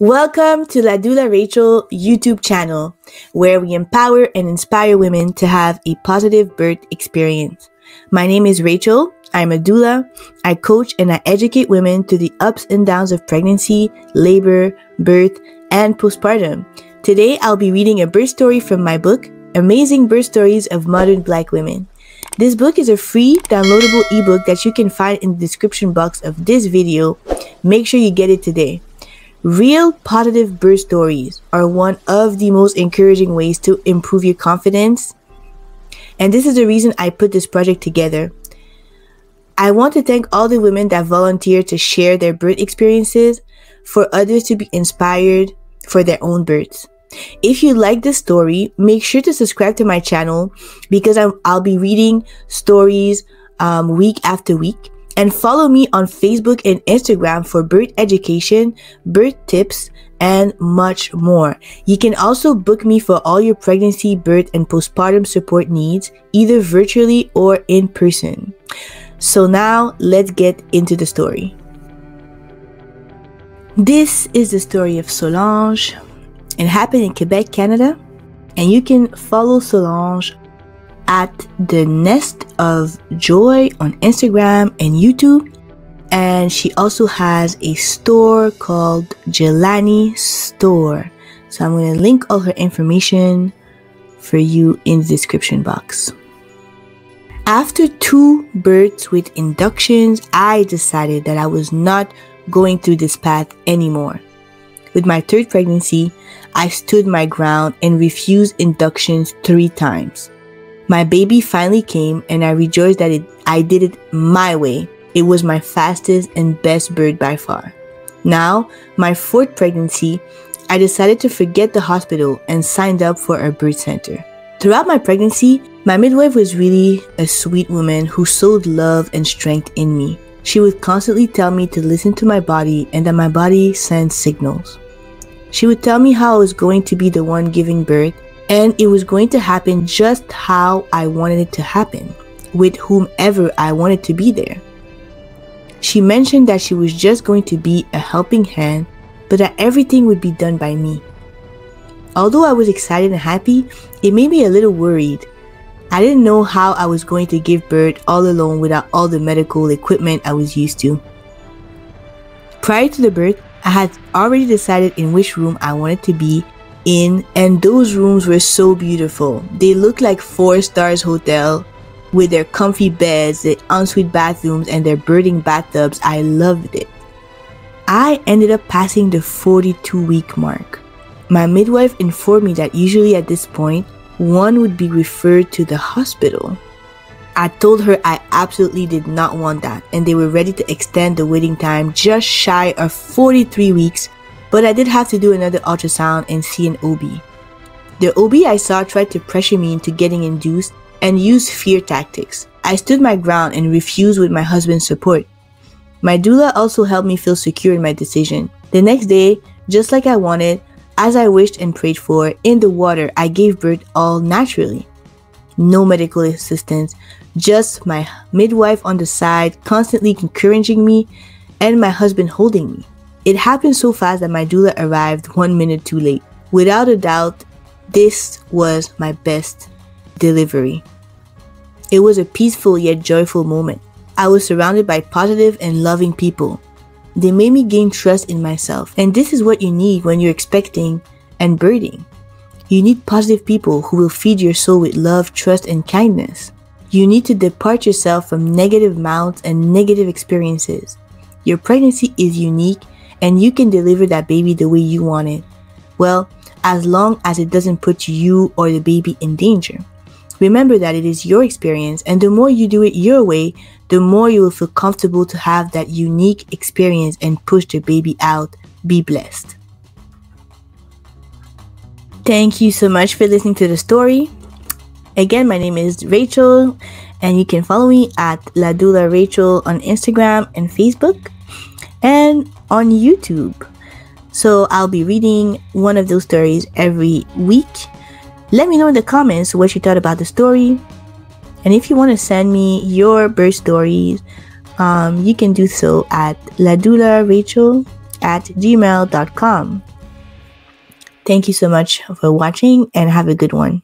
Welcome to ladoularachel YouTube channel, where we empower and inspire women to have a positive birth experience. My name is Rachel. I'm a doula. I coach and I educate women through the ups and downs of pregnancy, labor, birth, and postpartum. Today, I'll be reading a birth story from my book, Amazing Birth Stories of Modern Black Women. This book is a free downloadable ebook that you can find in the description box of this video. Make sure you get it today. Real positive birth stories are one of the most encouraging ways to improve your confidence. And this is the reason I put this project together. I want to thank all the women that volunteer to share their birth experiences for others to be inspired for their own births. If you like this story, make sure to subscribe to my channel because I'll be reading stories week after week. And follow me on Facebook and Instagram for birth education, birth tips, and much more. You can also book me for all your pregnancy, birth, and postpartum support needs, either virtually or in person. So now, let's get into the story. This is the story of Solange. It happened in Quebec, Canada. And you can follow Solange at the Nest of Joy on Instagram and YouTube, and she also has a store called Jelani Store. So I'm going to link all her information for you in the description box. After 2 births with inductions, I decided that I was not going through this path anymore. With my 3rd pregnancy, I stood my ground and refused inductions 3 times. My baby finally came and I rejoiced that I did it my way. It was my fastest and best birth by far. Now, my 4th pregnancy, I decided to forget the hospital and signed up for a birth center. Throughout my pregnancy, my midwife was really a sweet woman who sowed love and strength in me. She would constantly tell me to listen to my body and that my body sends signals. She would tell me how I was going to be the one giving birth, and it was going to happen just how I wanted it to happen, with whomever I wanted to be there. She mentioned that she was just going to be a helping hand, but that everything would be done by me. Although I was excited and happy, it made me a little worried. I didn't know how I was going to give birth all alone without all the medical equipment I was used to. Prior to the birth, I had already decided in which room I wanted to be in, and those rooms were so beautiful. They looked like 4 stars hotel with their comfy beds, their ensuite bathrooms, and their birthing bathtubs. I loved it. I ended up passing the 42-week mark. My midwife informed me that usually at this point, one would be referred to the hospital. I told her I absolutely did not want that, and they were ready to extend the waiting time just shy of 43 weeks. But I did have to do another ultrasound and see an OB. The OB I saw tried to pressure me into getting induced and used fear tactics. I stood my ground and refused with my husband's support. My doula also helped me feel secure in my decision. The next day, just like I wanted, as I wished and prayed for, in the water, I gave birth all naturally. No medical assistance, just my midwife on the side constantly encouraging me and my husband holding me. It happened so fast that my doula arrived 1 minute too late. Without a doubt, this was my best delivery. It was a peaceful yet joyful moment. I was surrounded by positive and loving people. They made me gain trust in myself. And this is what you need when you're expecting and birthing. You need positive people who will feed your soul with love, trust, and kindness. You need to depart yourself from negative mouths and negative experiences. Your pregnancy is unique, and you can deliver that baby the way you want it. Well, as long as it doesn't put you or the baby in danger. Remember that it is your experience, and the more you do it your way, the more you will feel comfortable to have that unique experience and push the baby out. Be blessed. Thank you so much for listening to the story. Again, my name is Rachel, and you can follow me at ladoularachel on Instagram and Facebook, and on YouTube. So I'll be reading one of those stories every week. Let me know in the comments what you thought about the story. And if you want to send me your birth stories, you can do so at ladoularachel storytimepodcast@gmail.com. Thank you so much for watching and have a good one.